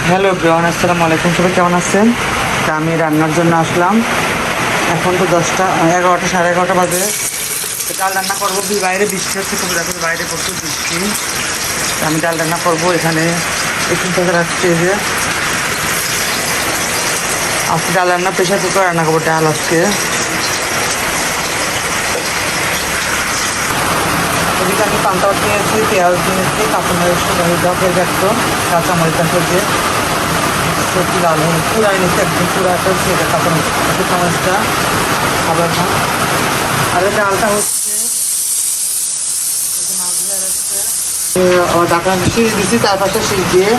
Hello everyone, আসসালামু আলাইকুম। সবাই কেমন আছেন? তা আমি রান্নার জন্য আসলাম। এখন তো 11টা 11:30 বাজে। তো ডাল রান্না করবো। বাইরে বৃষ্টি হচ্ছে খুব, দেখো বাইরে প্রচুর বৃষ্টি। তা আমি ডাল রান্না করবো। এখানে একটু থেকে রাখছি যে আজকে ডাল রান্না প্রেশার কুকার রান্না করবো ডাল আজকে। এদিকে আমি পান্তা নিয়েছি, পেঁয়াজ নিয়েছি, কাঁচামরিচ একটু কাঁচামরিচ দিয়ে সবজি লাল হয়ে পুরা এনেছি, একদম পুরা একটা কাঁচামরিচটা আবার আর ডালটা হচ্ছে ঢাকা শীষ দিচ্ছি, চারপাশে শীষ দিয়ে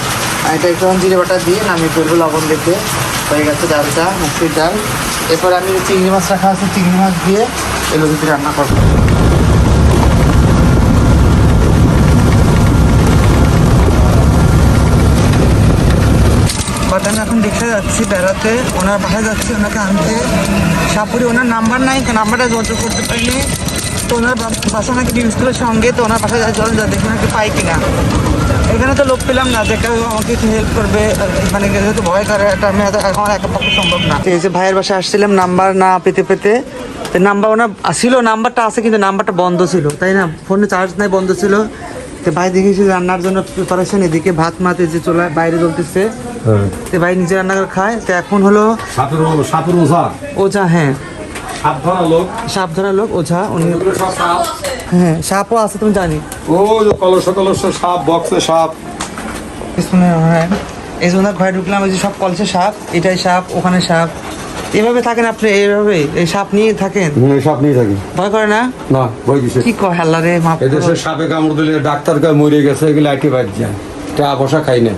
এটা একটু জিরে বাটা দিয়ে নামিয়ে ফেলবো লবণ দেখে। হয়ে গেছে ডালটা, মুসুরির ডাল। এরপর আমি চিংড়ি মাছ রাখা আছে, চিংড়ি মাছ দিয়ে এগুলো যদি রান্না করবো। বাট আমি এখন দেখতে যাচ্ছি বেড়াতে, ওনার বাসায় যাচ্ছি ওনাকে আনতে। সাপুরে ওনার নাম্বার নাই, তো নাম্বারটা যোগাযোগ করতে পারিনি। তো ওনার বাসা নাকি ডিউ স্কুলের সঙ্গে, তো ওনার বাসায় চল যা দেখি নাকি পাই কিনা। এখানে তো লোক পেলাম না যে কেউ আমাকে একটু হেল্প করবে, মানে যেহেতু ভয় করে এটা আমি এখন একা পক্ষে সম্ভব না। এই যে ভাইয়ের বাসায় আসছিলাম নাম্বার না পেতে পেতে, তো নাম্বার ওনার ছিল, নাম্বারটা আছে কিন্তু নাম্বারটা বন্ধ ছিল, তাই না, ফোনে চার্জ নাই, বন্ধ ছিল। তো ভাই দেখেছি রান্নার জন্য প্রিপারেশন, এদিকে ভাত মাতে যে চলে বাইরে চলতেছে। তো ভাই নিজে রান্না করে খায়। তো এখন হলো ওঝা, হ্যাঁ সাপ ধরা লোক ওঝা উনি। হ্যাঁ সাপও আছে, তুমি জানি সাপ বক্সে সাপ। হ্যাঁ এই জন্য ঘরে ঢুকলাম, ওই যে সব কলসে সাপ, এটাই সাপ, ওখানে সাপ, এভাবে থাকেন আপনি? এইভাবে এই সাপ নিয়ে থাকেন? সাপ নিয়ে থাকি। ভয় করে না? না ভয় কিসের? কি কয় আল্লাহ রে, মাপ করো। এদেশে সাপে কামড় দিলে ডাক্তার কয় মরে গেছে, এগুলো আইটি বাদ যায়, টাকা পয়সা খাই না।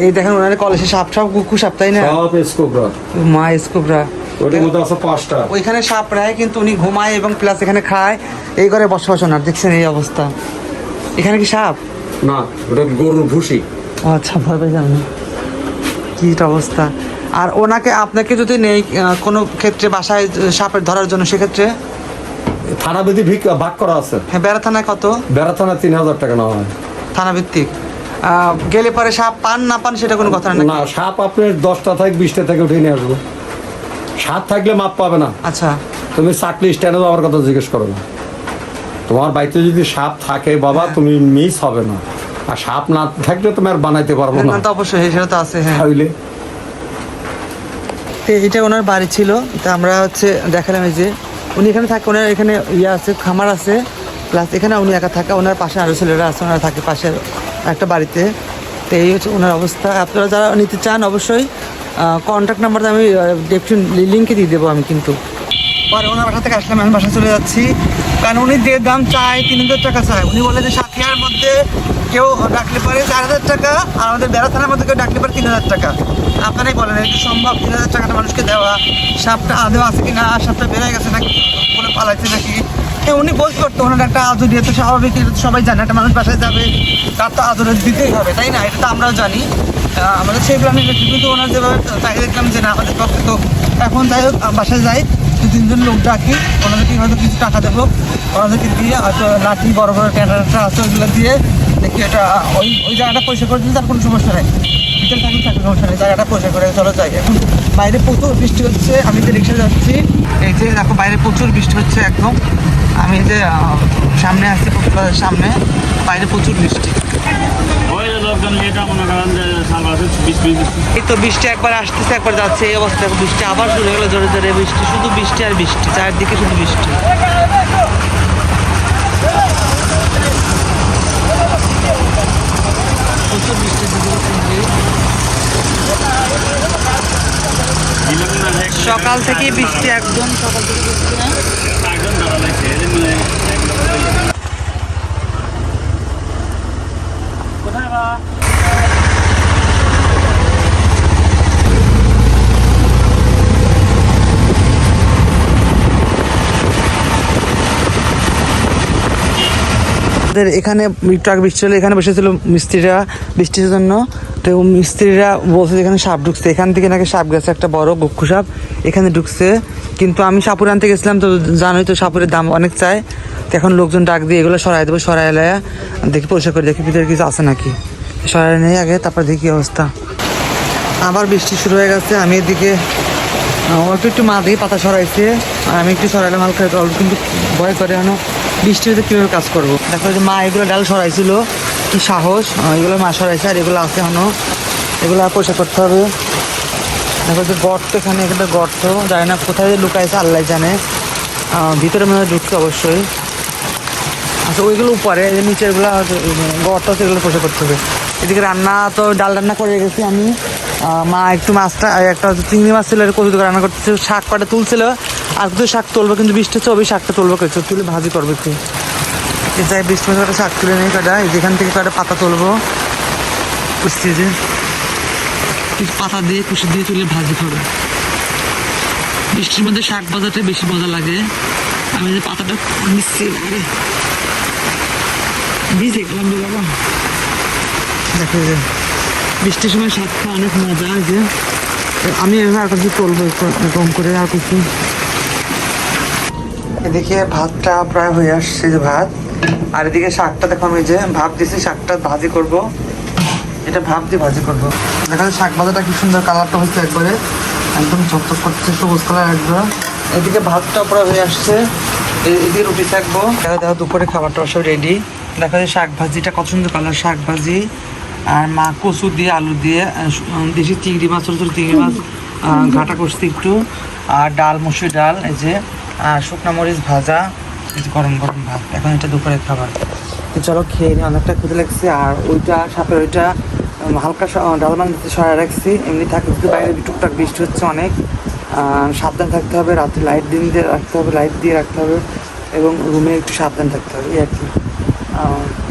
এই দেখেন ওনার কলেজে সাপ কুকুর সাপ, তাই না? সব স্কোবরা, মা স্কোবরা। ওটার মধ্যে আছে 5টা। ওইখানে সাপ রায় কিন্তু উনি ঘুমায় এবং প্লাস এখানে খায়, এই ঘরে বসবাস ওনার। দেখছেন এই অবস্থা। এখানে কি সাপ? না ওটা গরুর ভুসি। ও আচ্ছা, ভয় পেয়ে যান। কি অবস্থা। আর ওনাকে আপনাকে যদি নেই কোনো ক্ষেত্রে বাসায় সাপের ধরার জন্য, সেক্ষেত্রে থানা ভিত্তিক ভাগ করা আছে। হ্যাঁ, বেড়া থানায় কত? বেড়া থানা 3000 টাকা নেওয়া হয় থানা ভিত্তিক। গেলে পরে সাপ পান না পান সেটা কোনো কথা না? না, সাপ আপনার 10টা থেকে 20টা থেকে উঠে নিয়ে আসবো। সাপ থাকলে মাপ পাবে না। আচ্ছা, তুমি চাকরি স্ট্যান্ডে আমার কথা জিজ্ঞেস করো না। তোমার বাড়িতে যদি সাপ থাকে বাবা, তুমি মিস হবে না। আর সাপ না থাকলে তুমি আর বানাইতে পারবো না। তো অবশ্যই সেটা তো আছে। হ্যাঁ, তাহলে এটা ওনার বাড়ি ছিল। তা আমরা হচ্ছে দেখালাম এই যে উনি এখানে থাকে, ওনার এখানে ইয়ে আছে, খামার আছে, প্লাস এখানে উনি একা থাকে, ওনার পাশে আরও ছেলেরা আছে, ওনারা থাকে পাশের একটা বাড়িতে। তো এই হচ্ছে ওনার অবস্থা। আপনারা যারা নিতে চান অবশ্যই কন্ট্যাক্ট নাম্বারটা আমি ডেসক্রিপশন লিঙ্কে দিয়ে দেবো আমি। কিন্তু পরে ওনার বাসা থেকে আসলাম, আমি বাসায় চলে যাচ্ছি, কারণ উনি যে দাম চায় 3000 টাকা চায়। উনি বলে যে সাথিয়ার মধ্যে কেউ ডাকলে পারে 4000 টাকা, আর আমাদের বেড়া থানার মধ্যে কেউ ডাকলে পারে 3000 টাকা। আপনারাই বলেন এটা সম্ভব 3000 টাকাটা মানুষকে দেওয়া? সাপটা আদৌ আছে কিনা, সাপটা বেড়ে গেছে নাকি, বলে পালাইছে নাকি, উনি বলতে পারতো। ওনার একটা আদর দিয়ে তো স্বাভাবিক, এটা তো সবাই জানে, একটা মানুষ বাসায় যাবে তার তো আদর দিতেই হবে, তাই না? এটা তো আমরাও জানি, আমাদের সেই প্ল্যানে। কিন্তু ওনার যেভাবে তাই দেখলাম যে না, আমাদের পক্ষে তো এখন যাই হোক বাসায় যাই, 2-3 জন লোক ডাকি, ওনাদেরকে হয়তো কিছু টাকা দেবো, ওনাদেরকে দিয়ে হয়তো লাঠি বড় বড় ট্যাঁটা আছে ওইগুলো দিয়ে দেখি এটা ওই জায়গাটা পরিষ্কার করে দিলে তার কোনো সমস্যা নেই। বিকেল থাকলে থাকলে সমস্যা নেই, জায়গাটা পরিষ্কার করে চলো যাই। এখন বাইরে প্রচুর বৃষ্টি হচ্ছে, আমি যে রিক্সা যাচ্ছি, এই যে দেখো বাইরে প্রচুর বৃষ্টি হচ্ছে একদম। আমি যে সামনে আসছি পুকুরের সামনে, বাইরে প্রচুর বৃষ্টি। এই তো বৃষ্টি একবার আসতেছে একবার যাচ্ছে, এই অবস্থা। বৃষ্টি আবার শুরু হয়ে গেলো, জোরে জোরে বৃষ্টি, শুধু বৃষ্টি আর বৃষ্টি, চারদিকে শুধু বৃষ্টি। প্রচুর বৃষ্টি, সকাল থেকে বৃষ্টি, একদম সকাল থেকে বৃষ্টি না। কোথায় বা এখানে ট্রাক বৃষ্টি হলে এখানে বসেছিল মিস্ত্রিরা বৃষ্টির জন্য। তো মিস্ত্রিরা বলছে এখানে সাপ ঢুকছে, এখান থেকে নাকি সাপ গেছে, একটা বড় গক্ষু সাপ এখানে ঢুকছে। কিন্তু আমি সাপুর আনতে গেছিলাম, তো জানোই তো সাপুরের দাম অনেক চায়। তো এখন লোকজন ডাক দিয়ে এগুলো সরাই দেবো, সরাই এলাইয়া দেখি পরিষ্কার করে দেখি ভিতরে কিছু আছে নাকি। সরাই নেই আগে, তারপর দেখি অবস্থা। আবার বৃষ্টি শুরু হয়ে গেছে। আমি এদিকে একটু একটু মা দিয়ে পাতা সরাইছে, আর আমি একটু সরাইলাম হালকা অল্প, কিন্তু ভয় করে কেন বৃষ্টিতে কীভাবে কাজ করবো। দেখো যে মা এগুলো ডাল সরাইছিল, কি সাহস, এগুলো মা সরাইছে, আর এগুলো আছে এখনো, এগুলো আর পয়সা করতে হবে। দেখো যে গর্ত, এখানে এখানে গর্ত, জানি না কোথায় যে লুকাইছে আল্লাহ জানে, ভিতরে মনে হয় ঢুকছে অবশ্যই। আচ্ছা ওইগুলো উপরে, এই নিচেরগুলো গর্ত আছে, এগুলো পয়সা করতে হবে। এদিকে রান্না তো ডাল রান্না করে গেছি আমি, মা একটু মাছটা, একটা চিংড়ি মাছ ছিল, কচু দিয়ে রান্না করতেছে, শাক পাটা তুলছিল, আর কিছু শাক তুলবো, কিন্তু বৃষ্টি হচ্ছে, ওই শাকটা তুলবো, কিছু তুলে ভাজি করবো একটু। এছাড়া বৃষ্টি মধ্যে কটা শাক তুলে নেই, কটা যেখান থেকে কটা পাতা তুলবো, কুচি যে কিছু পাতা দিয়ে কুচি দিয়ে তুলে ভাজি করবো। বৃষ্টির মধ্যে শাক ভাজাটা বেশি মজা লাগে। আমি যে পাতাটা মিশছি, ভিজে গেলাম বাবা। দেখো যে বৃষ্টির সময় শাক খাওয়া অনেক মজা। যে আমি আর কিছু তুলবো কম করে, আর কিছু। এদিকে ভাতটা প্রায় হয়ে আসছে, যে ভাত, আর এদিকে শাকটা দেখো আমি যে ভাপ দিয়েছি, শাকটা ভাজি করব, এটা ভাপ দিয়ে ভাজি করবো। দেখা যায় শাক ভাজাটা কি সুন্দর কালারটা হচ্ছে, একবারে একদম চকচক করছে, সবুজ কালার একদম। এদিকে ভাতটা প্রায় হয়ে আসছে, এদিকে রুটি থাকবো। দেখো দুপুরে খাবারটা সব রেডি। দেখা যায় শাক ভাজিটা কত সুন্দর কালার, শাক ভাজি, আর মা কচু দিয়ে আলু দিয়ে দেশি চিংড়ি মাছ, ছোটো ছোটো চিংড়ি মাছ ঘাটা করছি একটু, আর ডাল, মসুর ডাল, এই যে শুকনো মরিচ ভাজা, এই যে গরম গরম ভাত। এখন এটা দুপুরের খাবার। তো চলো খেয়ে নিই, অনেকটা ক্ষুদে লাগছে। আর ওইটা সাপের ওইটা হালকা ডালমান দিতে সরাই রাখছি, এমনি থাকে যদি বাইরে টুকটাক বৃষ্টি হচ্ছে অনেক, সাবধান থাকতে হবে, রাত্রে লাইট দিয়ে রাখতে হবে, লাইট দিয়ে রাখতে হবে, এবং রুমে একটু সাবধান থাকতে হবে, এই আর কি।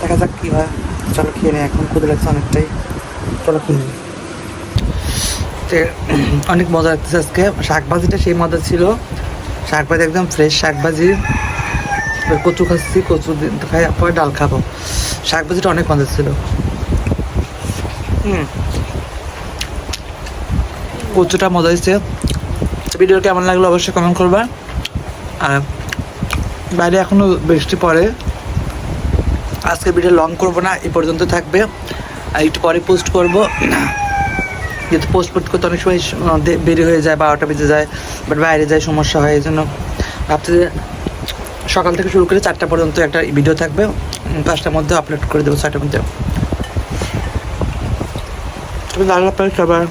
দেখা যাক কী হয়। চলো খেয়ে নিই, এখন ক্ষুদে লাগছে অনেকটাই, চলো খেয়ে নিই। অনেক মজা লাগতেছে আজকে, শাক ভাজিটা সেই মজা ছিল, শাক ভাজি একদম ফ্রেশ শাক ভাজি। কচু খাচ্ছি, কচু খাই, পরে ডাল খাবো। শাক ভাজিটা অনেক মজা ছিল। কচুটা মজা হয়েছে। ভিডিও কেমন লাগলো অবশ্যই কমেন্ট করবা। আর বাইরে এখনো বৃষ্টি পড়ে, আজকে ভিডিও লং করবো না, এই পর্যন্ত থাকবে। আর একটু পরে পোস্ট করবো, যেহেতু পোস্ট করতে অনেক সময় দেরি হয়ে যায়, 12টা বেজে যায়, বাট বাইরে যায় সমস্যা হয়, এই জন্য ভাবছি যে সকাল থেকে শুরু করে 4টা পর্যন্ত একটা ভিডিও থাকবে, 5টার মধ্যে আপলোড করে দেবো, 6টার মধ্যে। সবাই